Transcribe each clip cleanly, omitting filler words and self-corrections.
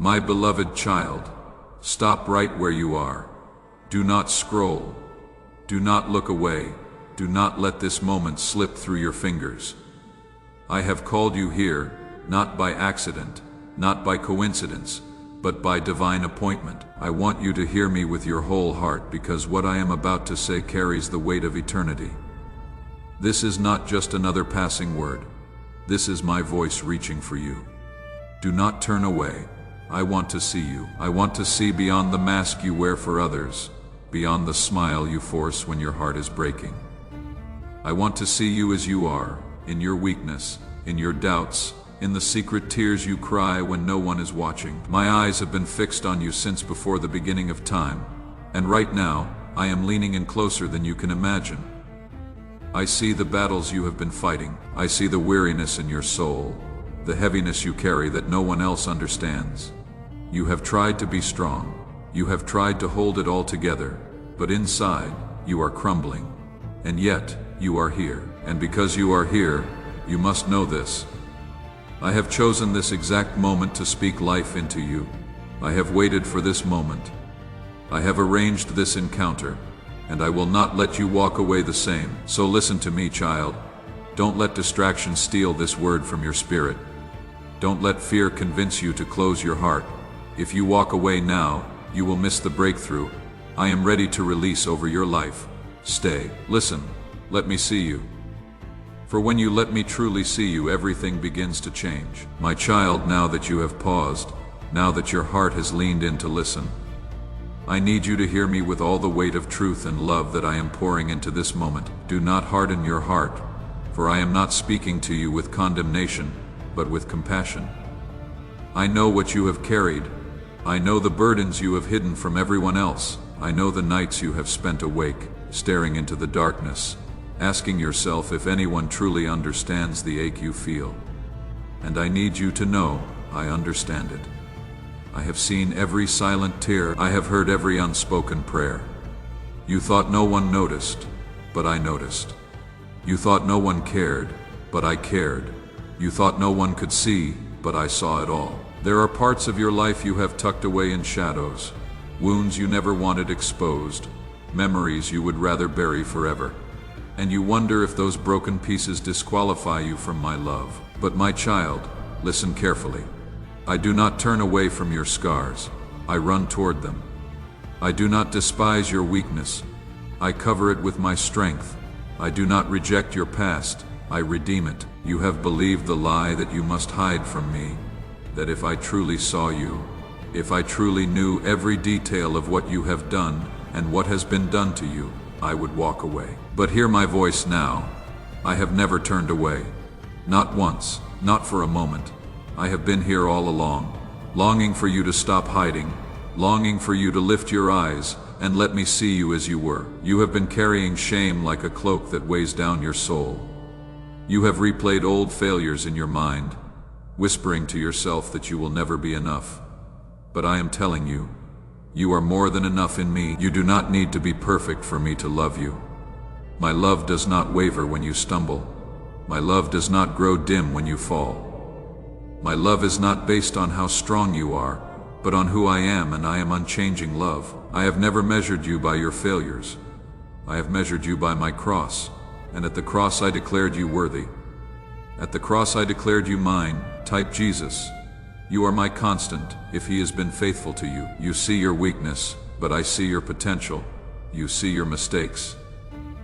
My beloved child, stop right where you are. Do not scroll. Do not look away. Do not let this moment slip through your fingers. I have called you here, not by accident, not by coincidence, but by divine appointment. I want you to hear me with your whole heart, because what I am about to say carries the weight of eternity. This is not just another passing word. This is my voice reaching for you. Do not turn away. I want to see you. I want to see beyond the mask you wear for others, beyond the smile you force when your heart is breaking. I want to see you as you are, in your weakness, in your doubts, in the secret tears you cry when no one is watching. My eyes have been fixed on you since before the beginning of time, and right now, I am leaning in closer than you can imagine. I see the battles you have been fighting. I see the weariness in your soul, the heaviness you carry that no one else understands. You have tried to be strong. You have tried to hold it all together, but inside, you are crumbling. And yet, you are here. And because you are here, you must know this. I have chosen this exact moment to speak life into you. I have waited for this moment. I have arranged this encounter, and I will not let you walk away the same. So listen to me, child. Don't let distraction steal this word from your spirit. Don't let fear convince you to close your heart. If you walk away now, you will miss the breakthrough I am ready to release over your life. Stay. Listen. Let me see you. For when you let me truly see you, everything begins to change. My child, now that you have paused, now that your heart has leaned in to listen, I need you to hear me with all the weight of truth and love that I am pouring into this moment. Do not harden your heart, for I am not speaking to you with condemnation, but with compassion. I know what you have carried. I know the burdens you have hidden from everyone else. I know the nights you have spent awake, staring into the darkness, asking yourself if anyone truly understands the ache you feel. And I need you to know, I understand it. I have seen every silent tear. I have heard every unspoken prayer. You thought no one noticed, but I noticed. You thought no one cared, but I cared. You thought no one could see, but I saw it all. There are parts of your life you have tucked away in shadows, wounds you never wanted exposed, memories you would rather bury forever. And you wonder if those broken pieces disqualify you from my love. But my child, listen carefully. I do not turn away from your scars. I run toward them. I do not despise your weakness. I cover it with my strength. I do not reject your past. I redeem it. You have believed the lie that you must hide from me, that if I truly saw you, if I truly knew every detail of what you have done and what has been done to you, I would walk away. But hear my voice now. I have never turned away. Not once, not for a moment. I have been here all along, longing for you to stop hiding, longing for you to lift your eyes and let me see you as you were. You have been carrying shame like a cloak that weighs down your soul. You have replayed old failures in your mind, whispering to yourself that you will never be enough. But I am telling you, you are more than enough in me. You do not need to be perfect for me to love you. My love does not waver when you stumble. My love does not grow dim when you fall. My love is not based on how strong you are, but on who I am, and I am unchanging love. I have never measured you by your failures. I have measured you by my cross, and at the cross I declared you worthy. At the cross I declared you mine. Type Jesus. You are my constant. If he has been faithful to you, you see your weakness, but I see your potential. You see your mistakes,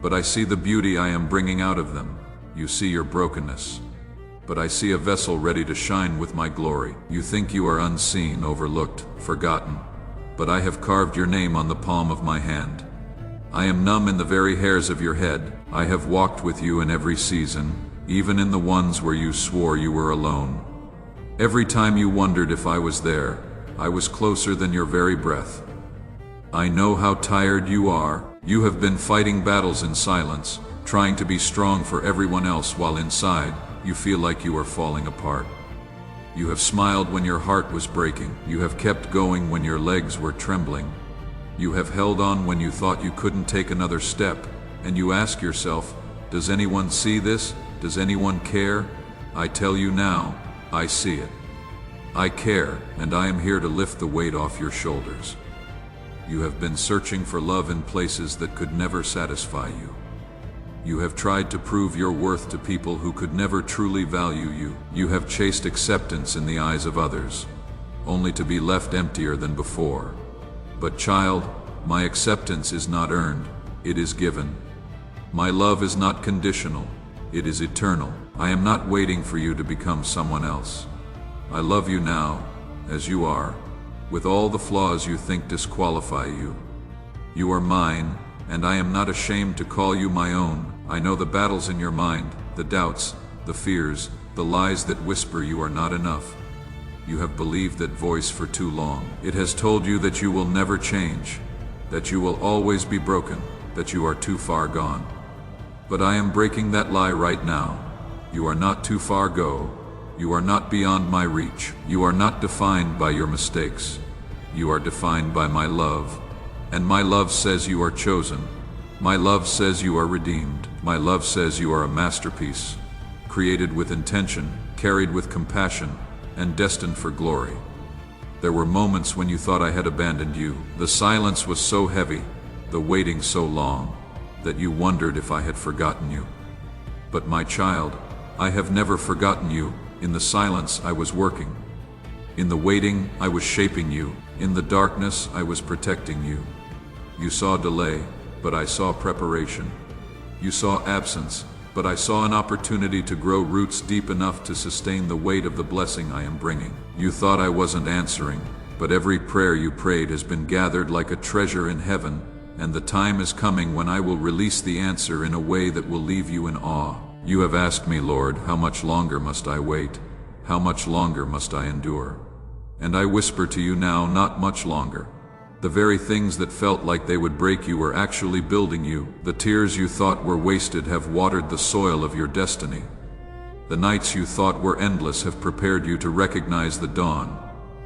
but I see the beauty I am bringing out of them. You see your brokenness, but I see a vessel ready to shine with my glory. You think you are unseen, overlooked, forgotten, but I have carved your name on the palm of my hand. I am numb in the very hairs of your head. I have walked with you in every season, even in the ones where you swore you were alone. Every time you wondered if I was there, I was closer than your very breath. I know how tired you are. You have been fighting battles in silence, trying to be strong for everyone else while inside, you feel like you are falling apart. You have smiled when your heart was breaking. You have kept going when your legs were trembling. You have held on when you thought you couldn't take another step, and you ask yourself, does anyone see this? Does anyone care? I tell you now, I see it. I care, and I am here to lift the weight off your shoulders. You have been searching for love in places that could never satisfy you. You have tried to prove your worth to people who could never truly value you. You have chased acceptance in the eyes of others, only to be left emptier than before. But child, my acceptance is not earned, it is given. My love is not conditional, it is eternal. I am not waiting for you to become someone else. I love you now, as you are, with all the flaws you think disqualify you. You are mine, and I am not ashamed to call you my own. I know the battles in your mind, the doubts, the fears, the lies that whisper you are not enough. You have believed that voice for too long. It has told you that you will never change, that you will always be broken, that you are too far gone. But I am breaking that lie right now. You are not too far go. You are not beyond my reach. You are not defined by your mistakes. You are defined by my love. And my love says you are chosen. My love says you are redeemed. My love says you are a masterpiece, created with intention, carried with compassion, and destined for glory. There were moments when you thought I had abandoned you. The silence was so heavy, the waiting so long, that you wondered if I had forgotten you. But my child, I have never forgotten you. In the silence I was working. In the waiting I was shaping you. In the darkness I was protecting you. You saw delay, but I saw preparation. You saw absence, but I saw an opportunity to grow roots deep enough to sustain the weight of the blessing I am bringing. You thought I wasn't answering, but every prayer you prayed has been gathered like a treasure in heaven, and the time is coming when I will release the answer in a way that will leave you in awe. You have asked me, Lord, how much longer must I wait? How much longer must I endure? And I whisper to you now, not much longer. The very things that felt like they would break you were actually building you. The tears you thought were wasted have watered the soil of your destiny. The nights you thought were endless have prepared you to recognize the dawn.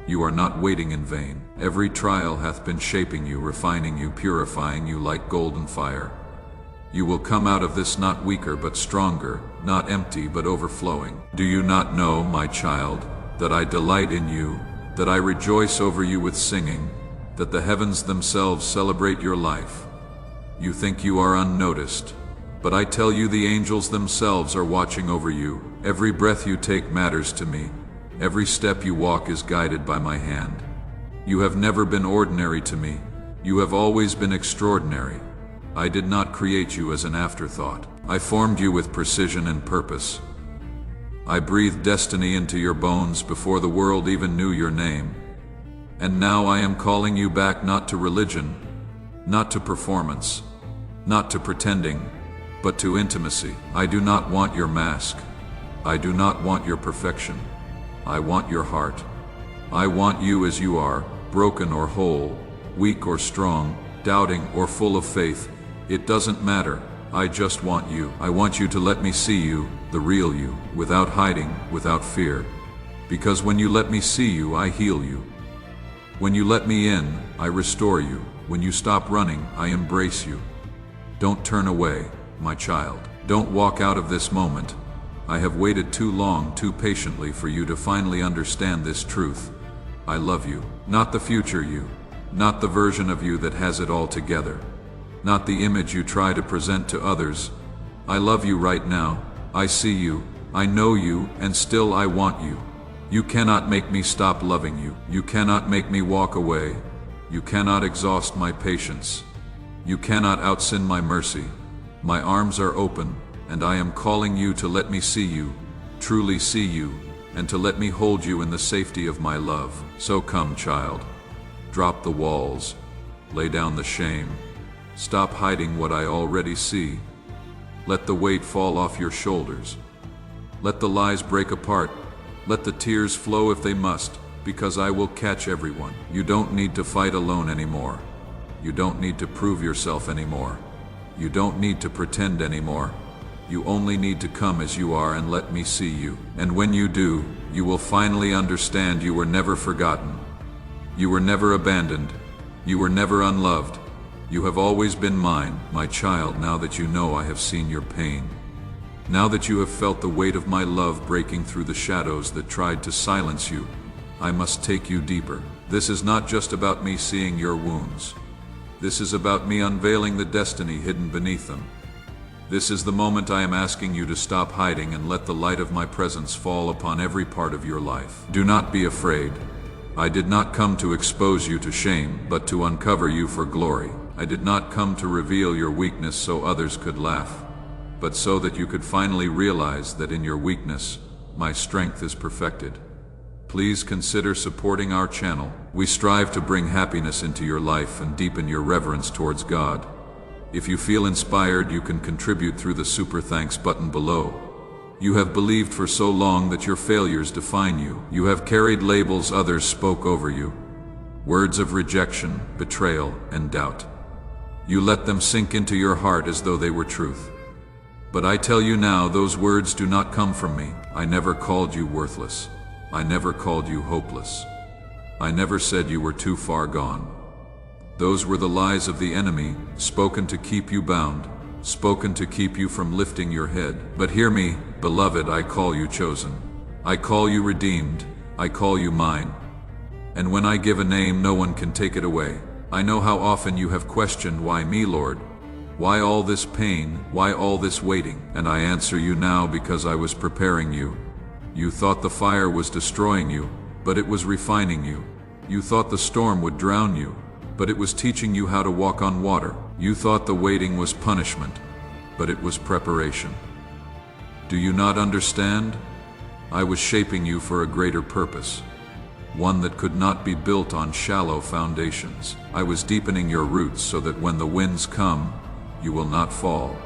You are not waiting in vain. Every trial hath been shaping you, refining you, purifying you like golden fire. You will come out of this not weaker but stronger, not empty but overflowing. Do you not know, my child, that I delight in you, that I rejoice over you with singing, that the heavens themselves celebrate your life? You think you are unnoticed, but I tell you the angels themselves are watching over you. Every breath you take matters to me. Every step you walk is guided by my hand. You have never been ordinary to me. You have always been extraordinary. I did not create you as an afterthought. I formed you with precision and purpose. I breathed destiny into your bones before the world even knew your name. And now I am calling you back, not to religion, not to performance, not to pretending, but to intimacy. I do not want your mask. I do not want your perfection. I want your heart. I want you as you are, broken or whole, weak or strong, doubting or full of faith. It doesn't matter. I just want you. I want you to let me see you, the real you, without hiding, without fear. Because when you let me see you, I heal you. When you let me in, I restore you. When you stop running, I embrace you. Don't turn away, my child. Don't walk out of this moment. I have waited too long, too patiently for you to finally understand this truth. I love you. Not the future you. Not the version of you that has it all together. Not the image you try to present to others. I love you right now. I see you. I know you, and still I want you. You cannot make me stop loving you. You cannot make me walk away. You cannot exhaust my patience. You cannot outsin my mercy. My arms are open, and I am calling you to let me see you, truly see you, and to let me hold you in the safety of my love. So come, child. Drop the walls. Lay down the shame. Stop hiding what I already see. Let the weight fall off your shoulders. Let the lies break apart. Let the tears flow if they must, because I will catch everyone. You don't need to fight alone anymore. You don't need to prove yourself anymore. You don't need to pretend anymore. You only need to come as you are and let me see you. And when you do, you will finally understand you were never forgotten. You were never abandoned. You were never unloved. You have always been mine, my child, now that you know I have seen your pain. Now that you have felt the weight of my love breaking through the shadows that tried to silence you, I must take you deeper. This is not just about me seeing your wounds. This is about me unveiling the destiny hidden beneath them. This is the moment I am asking you to stop hiding and let the light of my presence fall upon every part of your life. Do not be afraid. I did not come to expose you to shame, but to uncover you for glory. I did not come to reveal your weakness so others could laugh, but so that you could finally realize that in your weakness, my strength is perfected. Please consider supporting our channel. We strive to bring happiness into your life and deepen your reverence towards God. If you feel inspired, you can contribute through the Super Thanks button below. You have believed for so long that your failures define you. You have carried labels others spoke over you. Words of rejection, betrayal, and doubt. You let them sink into your heart as though they were truth. But I tell you now, those words do not come from me. I never called you worthless. I never called you hopeless. I never said you were too far gone. Those were the lies of the enemy, spoken to keep you bound, spoken to keep you from lifting your head. But hear me, beloved, I call you chosen. I call you redeemed. I call you mine. And when I give a name, no one can take it away. I know how often you have questioned, why me, Lord? Why all this pain? Why all this waiting? And I answer you now, because I was preparing you. You thought the fire was destroying you, but it was refining you. You thought the storm would drown you, but it was teaching you how to walk on water. You thought the waiting was punishment, but it was preparation. Do you not understand? I was shaping you for a greater purpose, one that could not be built on shallow foundations. I was deepening your roots so that when the winds come, you will not fall.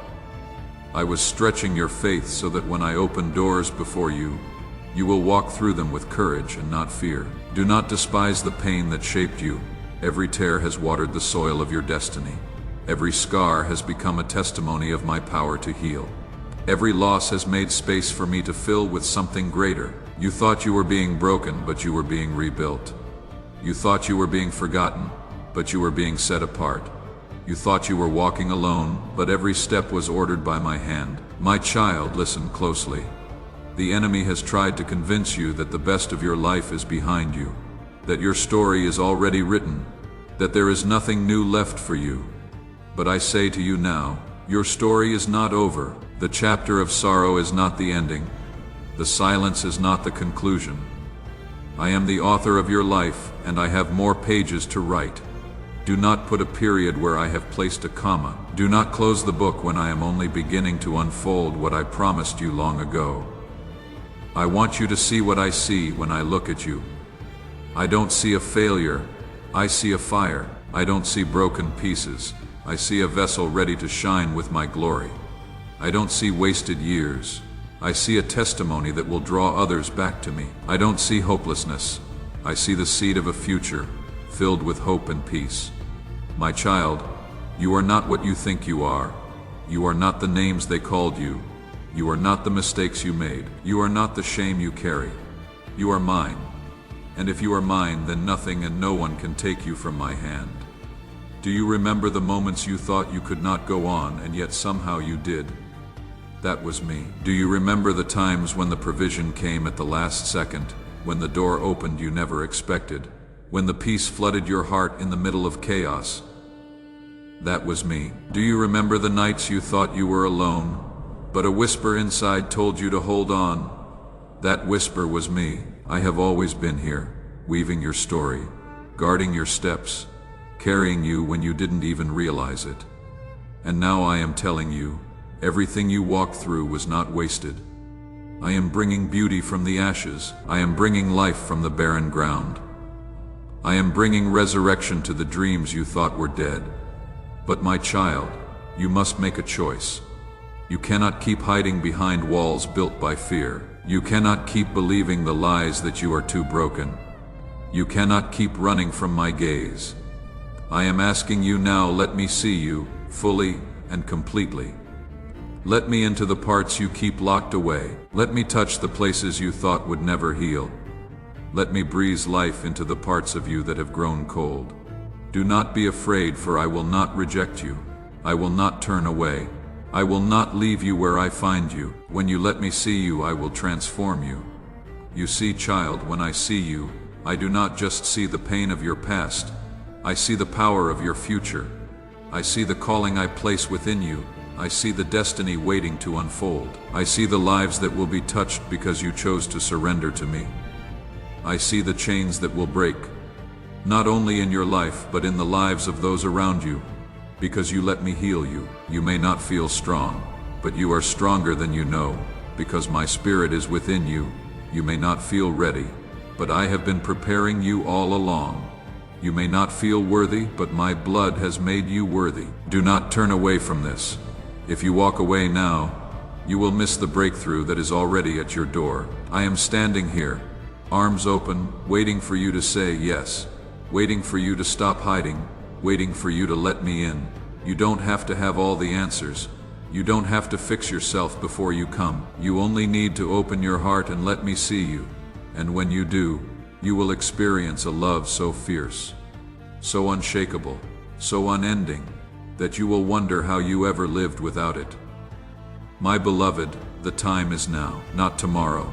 I was stretching your faith so that when I open doors before you, you will walk through them with courage and not fear. Do not despise the pain that shaped you. Every tear has watered the soil of your destiny. Every scar has become a testimony of my power to heal. Every loss has made space for me to fill with something greater. You thought you were being broken, but you were being rebuilt. You thought you were being forgotten, but you were being set apart. You thought you were walking alone, but every step was ordered by my hand. My child, listen closely. The enemy has tried to convince you that the best of your life is behind you, that your story is already written, that there is nothing new left for you. But I say to you now, your story is not over. The chapter of sorrow is not the ending. The silence is not the conclusion. I am the author of your life, and I have more pages to write. Do not put a period where I have placed a comma. Do not close the book when I am only beginning to unfold what I promised you long ago. I want you to see what I see when I look at you. I don't see a failure, I see a fire. I don't see broken pieces, I see a vessel ready to shine with my glory. I don't see wasted years, I see a testimony that will draw others back to me. I don't see hopelessness, I see the seed of a future filled with hope and peace. My child, you are not what you think you are. You are not the names they called you. You are not the mistakes you made. You are not the shame you carry. You are mine. And if you are mine, then nothing and no one can take you from my hand. Do you remember the moments you thought you could not go on, and yet somehow you did? That was me. Do you remember the times when the provision came at the last second, when the door opened you never expected, when the peace flooded your heart in the middle of chaos? That was me. Do you remember the nights you thought you were alone, but a whisper inside told you to hold on? That whisper was me. I have always been here, weaving your story, guarding your steps, carrying you when you didn't even realize it. And now I am telling you, everything you walked through was not wasted. I am bringing beauty from the ashes. I am bringing life from the barren ground. I am bringing resurrection to the dreams you thought were dead. But my child, you must make a choice. You cannot keep hiding behind walls built by fear. You cannot keep believing the lies that you are too broken. You cannot keep running from my gaze. I am asking you now, let me see you, fully and completely. Let me into the parts you keep locked away. Let me touch the places you thought would never heal. Let me breathe life into the parts of you that have grown cold. Do not be afraid, for I will not reject you. I will not turn away. I will not leave you where I find you. When you let me see you, I will transform you. You see, child, when I see you, I do not just see the pain of your past, I see the power of your future. I see the calling I place within you. I see the destiny waiting to unfold. I see the lives that will be touched because you chose to surrender to me. I see the chains that will break, not only in your life but in the lives of those around you, because you let me heal you. You may not feel strong, but you are stronger than you know, because my spirit is within you. You may not feel ready, but I have been preparing you all along. You may not feel worthy, but my blood has made you worthy. Do not turn away from this. If you walk away now, you will miss the breakthrough that is already at your door. I am standing here, arms open, waiting for you to say yes, waiting for you to stop hiding, waiting for you to let me in. You don't have to have all the answers. You don't have to fix yourself before you come. You only need to open your heart and let me see you. And when you do, you will experience a love so fierce, so unshakable, so unending, that you will wonder how you ever lived without it. My beloved, the time is now, not tomorrow,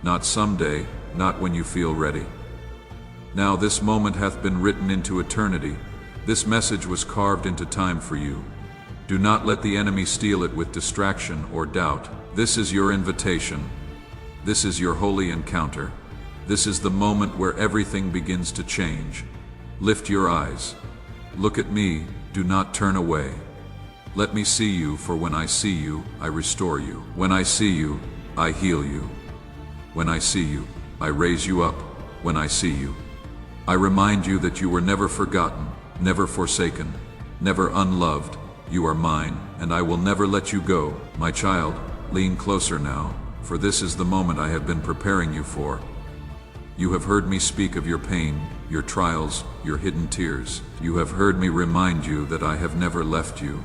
not someday, not when you feel ready. Now this moment hath been written into eternity. This message was carved into time for you. Do not let the enemy steal it with distraction or doubt. This is your invitation. This is your holy encounter. This is the moment where everything begins to change. Lift your eyes. Look at me. Do not turn away. Let me see you, for when I see you, I restore you. When I see you, I heal you. When I see you, I raise you up. When I see you, I remind you that you were never forgotten, never forsaken, never unloved. You are mine, and I will never let you go. My child, lean closer now, for this is the moment I have been preparing you for. You have heard me speak of your pain, your trials, your hidden tears. You have heard me remind you that I have never left you,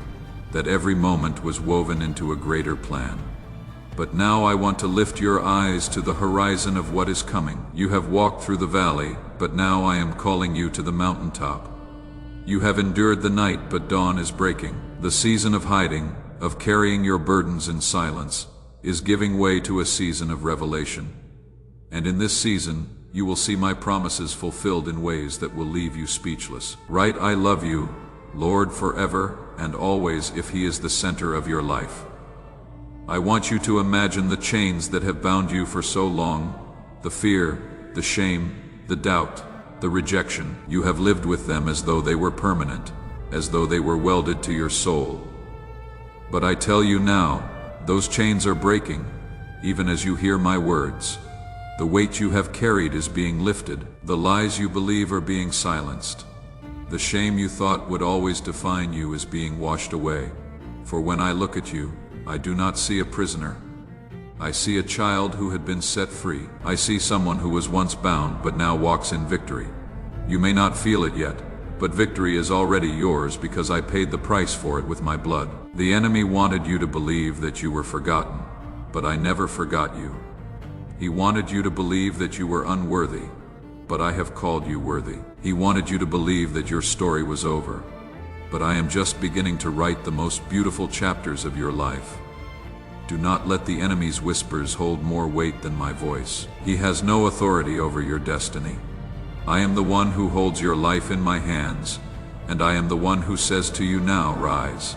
that every moment was woven into a greater plan. But now I want to lift your eyes to the horizon of what is coming. You have walked through the valley, but now I am calling you to the mountaintop. You have endured the night, but dawn is breaking. The season of hiding, of carrying your burdens in silence, is giving way to a season of revelation. And in this season, you will see my promises fulfilled in ways that will leave you speechless. Write, I love you, Lord, forever and always, if He is the center of your life. I want you to imagine the chains that have bound you for so long, the fear, the shame, the doubt, the rejection. You have lived with them as though they were permanent, as though they were welded to your soul. But I tell you now, those chains are breaking, even as you hear my words. The weight you have carried is being lifted. The lies you believe are being silenced. The shame you thought would always define you is being washed away. For when I look at you, I do not see a prisoner. I see a child who had been set free. I see someone who was once bound but now walks in victory. You may not feel it yet, but victory is already yours because I paid the price for it with my blood. The enemy wanted you to believe that you were forgotten, but I never forgot you. He wanted you to believe that you were unworthy, but I have called you worthy. He wanted you to believe that your story was over, but I am just beginning to write the most beautiful chapters of your life. Do not let the enemy's whispers hold more weight than my voice. He has no authority over your destiny. I am the one who holds your life in my hands, and I am the one who says to you now, rise.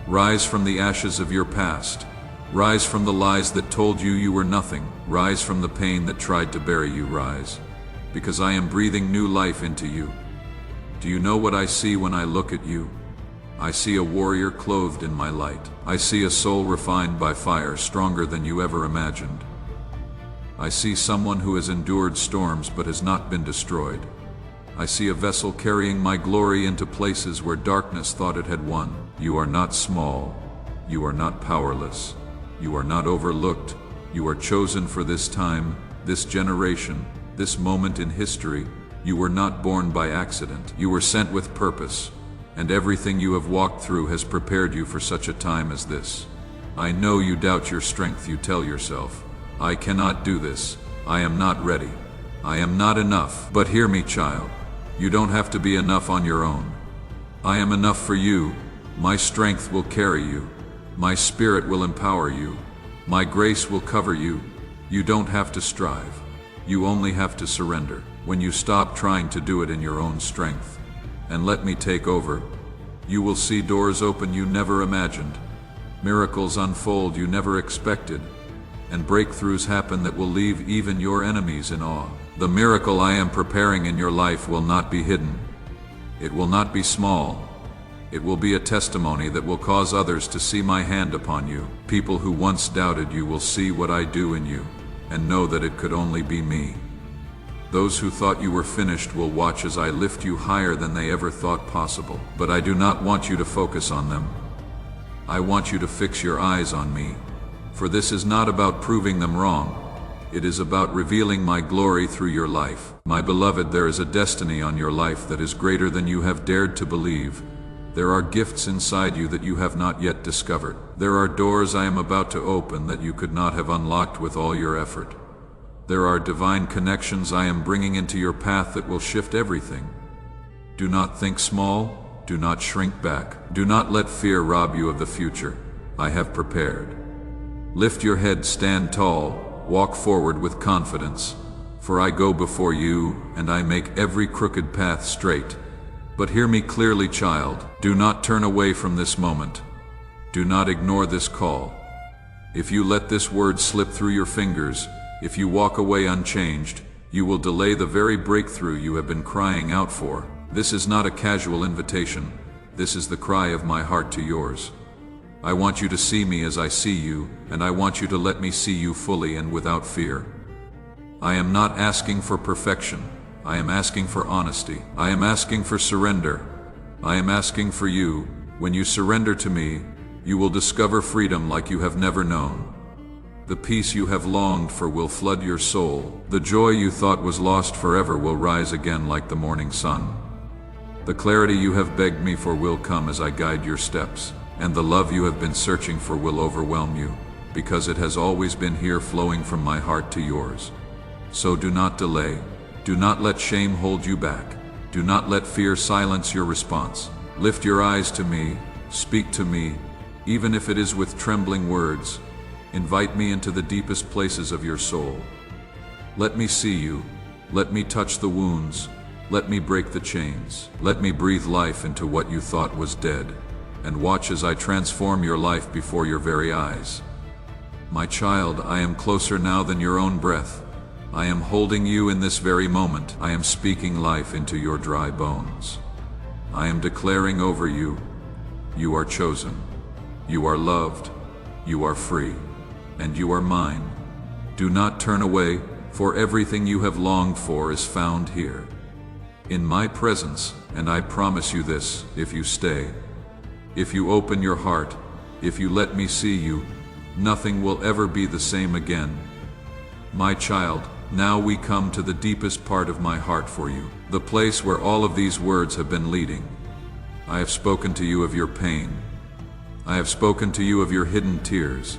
Rise from the ashes of your past. Rise from the lies that told you you were nothing. Rise from the pain that tried to bury you. Rise, because I am breathing new life into you. Do you know what I see when I look at you? I see a warrior clothed in my light. I see a soul refined by fire, stronger than you ever imagined. I see someone who has endured storms but has not been destroyed. I see a vessel carrying my glory into places where darkness thought it had won. You are not small. You are not powerless. You are not overlooked. You are chosen for this time, this generation, this moment in history. You were not born by accident. You were sent with purpose, and everything you have walked through has prepared you for such a time as this. I know you doubt your strength. You tell yourself, I cannot do this. I am not ready. I am not enough. But hear me, child. You don't have to be enough on your own. I am enough for you. My strength will carry you. My spirit will empower you. My grace will cover you. You don't have to strive. You only have to surrender. when you stop trying to do it in your own strength, and let me take over, you will see doors open you never imagined, miracles unfold you never expected, and breakthroughs happen that will leave even your enemies in awe. The miracle I am preparing in your life will not be hidden. It will not be small. It will be a testimony that will cause others to see my hand upon you. People who once doubted you will see what I do in you, and know that it could only be me. Those who thought you were finished will watch as I lift you higher than they ever thought possible. But I do not want you to focus on them. I want you to fix your eyes on me. For this is not about proving them wrong. It is about revealing my glory through your life. My beloved, there is a destiny on your life that is greater than you have dared to believe. There are gifts inside you that you have not yet discovered. There are doors I am about to open that you could not have unlocked with all your effort. There are divine connections I am bringing into your path that will shift everything. Do not think small. Do not shrink back. Do not let fear rob you of the future I have prepared. Lift your head, stand tall, walk forward with confidence, for I go before you, and I make every crooked path straight. But hear me clearly, child. Do not turn away from this moment. Do not ignore this call. If you let this word slip through your fingers, if you walk away unchanged, you will delay the very breakthrough you have been crying out for. This is not a casual invitation. This is the cry of my heart to yours. I want you to see me as I see you, and I want you to let me see you fully and without fear. I am not asking for perfection. I am asking for honesty. I am asking for surrender. I am asking for you. When you surrender to me, you will discover freedom like you have never known. The peace you have longed for will flood your soul. The joy you thought was lost forever will rise again like the morning sun. The clarity you have begged me for will come as I guide your steps, and the love you have been searching for will overwhelm you, because it has always been here, flowing from my heart to yours. So do not delay. Do not let shame hold you back. Do not let fear silence your response. Lift your eyes to me. Speak to me, even if it is with trembling words. Invite me into the deepest places of your soul. Let me see you. Let me touch the wounds. Let me break the chains. Let me breathe life into what you thought was dead, and watch as I transform your life before your very eyes. My child, I am closer now than your own breath. I am holding you in this very moment. I am speaking life into your dry bones. I am declaring over you, you are chosen. You are loved. You are free. And you are mine. Do not turn away, for everything you have longed for is found here, in my presence. And I promise you this: if you stay, if you open your heart, if you let me see you, nothing will ever be the same again. My child, now we come to the deepest part of my heart for you, the place where all of these words have been leading. I have spoken to you of your pain. I have spoken to you of your hidden tears.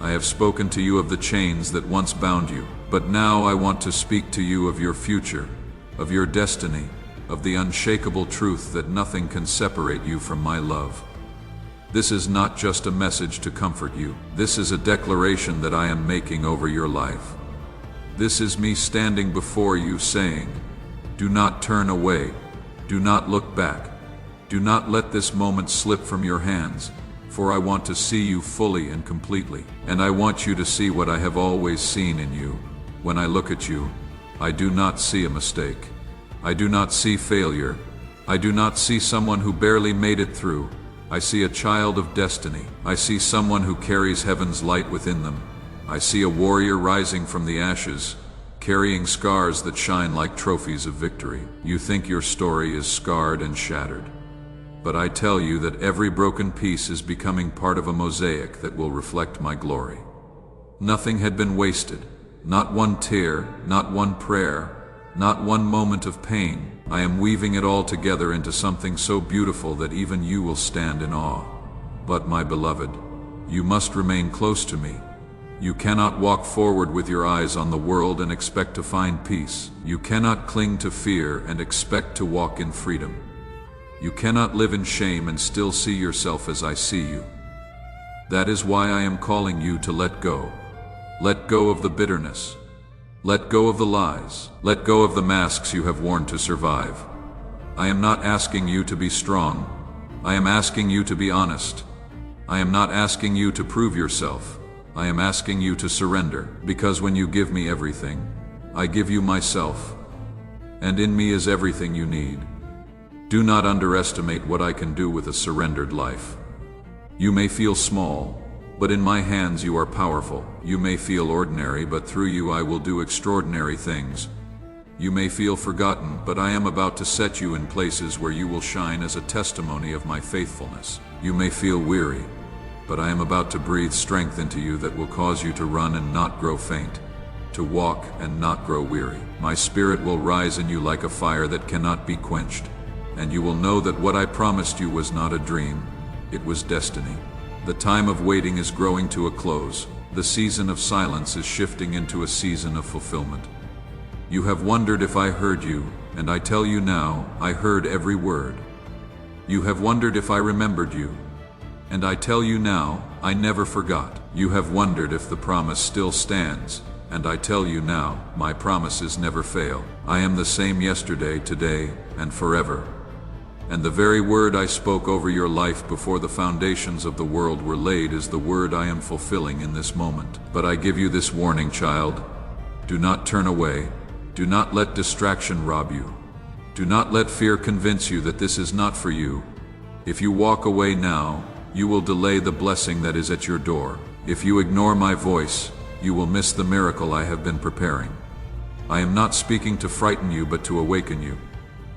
I have spoken to you of the chains that once bound you. But now I want to speak to you of your future, of your destiny, of the unshakable truth that nothing can separate you from my love. This is not just a message to comfort you. This is a declaration that I am making over your life. This is me standing before you saying, do not turn away. Do not look back. Do not let this moment slip from your hands. For I want to see you fully and completely. And I want you to see what I have always seen in you. When I look at you, I do not see a mistake. I do not see failure. I do not see someone who barely made it through. I see a child of destiny. I see someone who carries heaven's light within them. I see a warrior rising from the ashes, carrying scars that shine like trophies of victory. You think your story is scarred and shattered. But I tell you that every broken piece is becoming part of a mosaic that will reflect my glory. Nothing had been wasted. Not one tear, not one prayer, not one moment of pain. I am weaving it all together into something so beautiful that even you will stand in awe. But my beloved, you must remain close to me. You cannot walk forward with your eyes on the world and expect to find peace. You cannot cling to fear and expect to walk in freedom. You cannot live in shame and still see yourself as I see you. That is why I am calling you to let go. Let go of the bitterness. Let go of the lies. Let go of the masks you have worn to survive. I am not asking you to be strong. I am asking you to be honest. I am not asking you to prove yourself. I am asking you to surrender, because when you give me everything, I give you myself. And in me is everything you need. Do not underestimate what I can do with a surrendered life. You may feel small, but in my hands you are powerful. You may feel ordinary, but through you I will do extraordinary things. You may feel forgotten, but I am about to set you in places where you will shine as a testimony of my faithfulness. You may feel weary, but I am about to breathe strength into you that will cause you to run and not grow faint, to walk and not grow weary. My spirit will rise in you like a fire that cannot be quenched, and you will know that what I promised you was not a dream, it was destiny. The time of waiting is growing to a close. The season of silence is shifting into a season of fulfillment. You have wondered if I heard you, and I tell you now, I heard every word. You have wondered if I remembered you, and I tell you now, I never forgot. You have wondered if the promise still stands, and I tell you now, my promises never fail. I am the same yesterday, today, and forever. And the very word I spoke over your life before the foundations of the world were laid is the word I am fulfilling in this moment. But I give you this warning, child. Do not turn away. Do not let distraction rob you. Do not let fear convince you that this is not for you. If you walk away now, you will delay the blessing that is at your door. If you ignore my voice, you will miss the miracle I have been preparing. I am not speaking to frighten you, but to awaken you.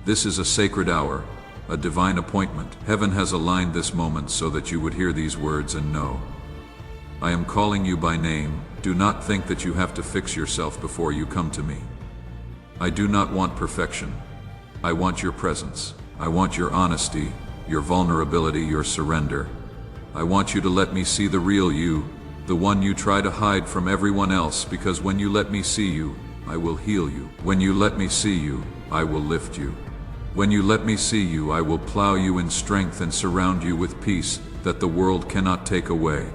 This is a sacred hour, a divine appointment. Heaven has aligned this moment so that you would hear these words and know. I am calling you by name. Do not think that you have to fix yourself before you come to me. I do not want perfection. I want your presence. I want your honesty, your vulnerability, your surrender. I want you to let me see the real you, the one you try to hide from everyone else, because when you let me see you, I will heal you. When you let me see you, I will lift you. When you let me see you, I will plow you in strength and surround you with peace that the world cannot take away.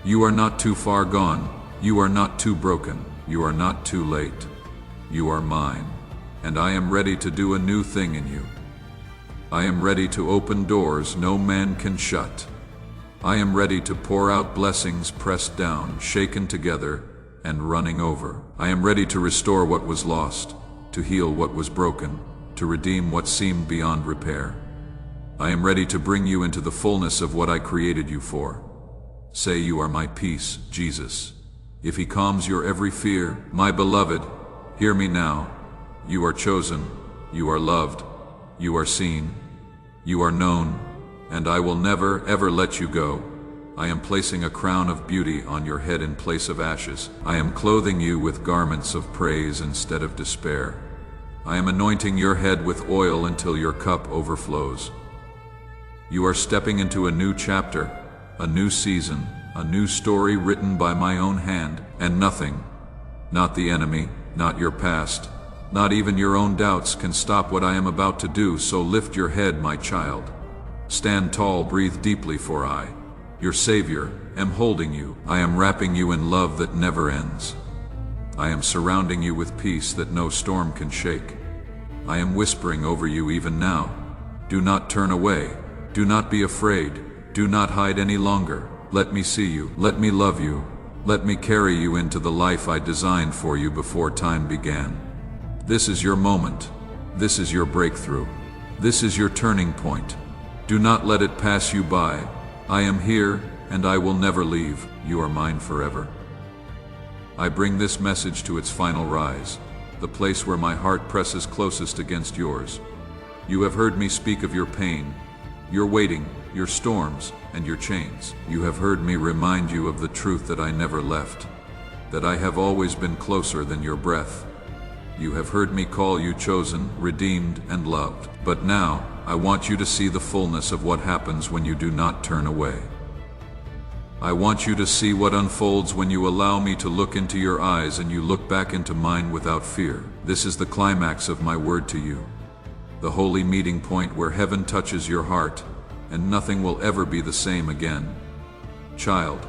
You are not too far gone. You are not too broken. You are not too late. You are mine, and I am ready to do a new thing in you. I am ready to open doors no man can shut. I am ready to pour out blessings pressed down, shaken together, and running over. I am ready to restore what was lost, to heal what was broken, to redeem what seemed beyond repair. I am ready to bring you into the fullness of what I created you for. Say, you are my peace, Jesus. If he calms your every fear, my beloved, hear me now. You are chosen, you are loved, you are seen, you are known, and I will never, ever let you go. I am placing a crown of beauty on your head in place of ashes. I am clothing you with garments of praise instead of despair. I am anointing your head with oil until your cup overflows. You are stepping into a new chapter, a new season, a new story written by my own hand, and nothing, not the enemy, not your past, not even your own doubts can stop what I am about to do. So lift your head, my child. Stand tall, breathe deeply, for I, your Savior, am holding you. I am wrapping you in love that never ends. I am surrounding you with peace that no storm can shake. I am whispering over you even now. Do not turn away. Do not be afraid. Do not hide any longer. Let me see you. Let me love you. Let me carry you into the life I designed for you before time began. This is your moment. This is your breakthrough. This is your turning point. Do not let it pass you by. I am here, and I will never leave. You are mine forever. I bring this message to its final rise, the place where my heart presses closest against yours. You have heard me speak of your pain, your waiting, your storms, and your chains. You have heard me remind you of the truth that I never left, that I have always been closer than your breath. You have heard me call you chosen, redeemed, and loved. But now, I want you to see the fullness of what happens when you do not turn away. I want you to see what unfolds when you allow me to look into your eyes and you look back into mine without fear. This is the climax of my word to you, the holy meeting point where heaven touches your heart, and nothing will ever be the same again. Child,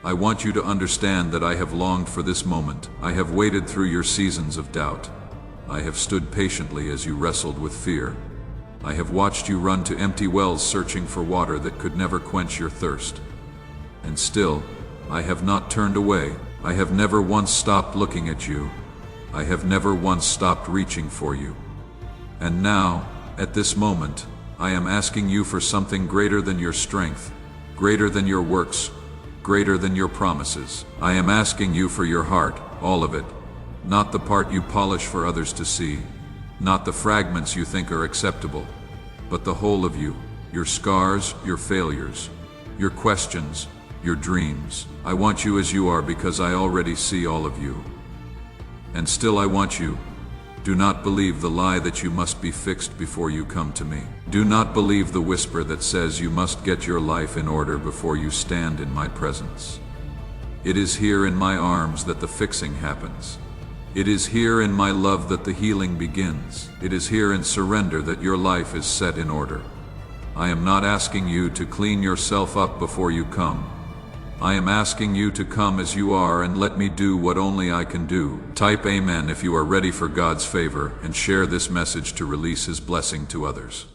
I want you to understand that I have longed for this moment. I have waited through your seasons of doubt. I have stood patiently as you wrestled with fear. I have watched you run to empty wells searching for water that could never quench your thirst. And still, I have not turned away. I have never once stopped looking at you. I have never once stopped reaching for you. And now, at this moment, I am asking you for something greater than your strength, greater than your works, greater than your promises. I am asking you for your heart, all of it, not the part you polish for others to see, not the fragments you think are acceptable, but the whole of you, your scars, your failures, your questions, your dreams. I want you as you are because I already see all of you. And still I want you. Do not believe the lie that you must be fixed before you come to me. Do not believe the whisper that says you must get your life in order before you stand in my presence. It is here in my arms that the fixing happens. It is here in my love that the healing begins. It is here in surrender that your life is set in order. I am not asking you to clean yourself up before you come. I am asking you to come as you are and let me do what only I can do. Type Amen if you are ready for God's favor and share this message to release His blessing to others.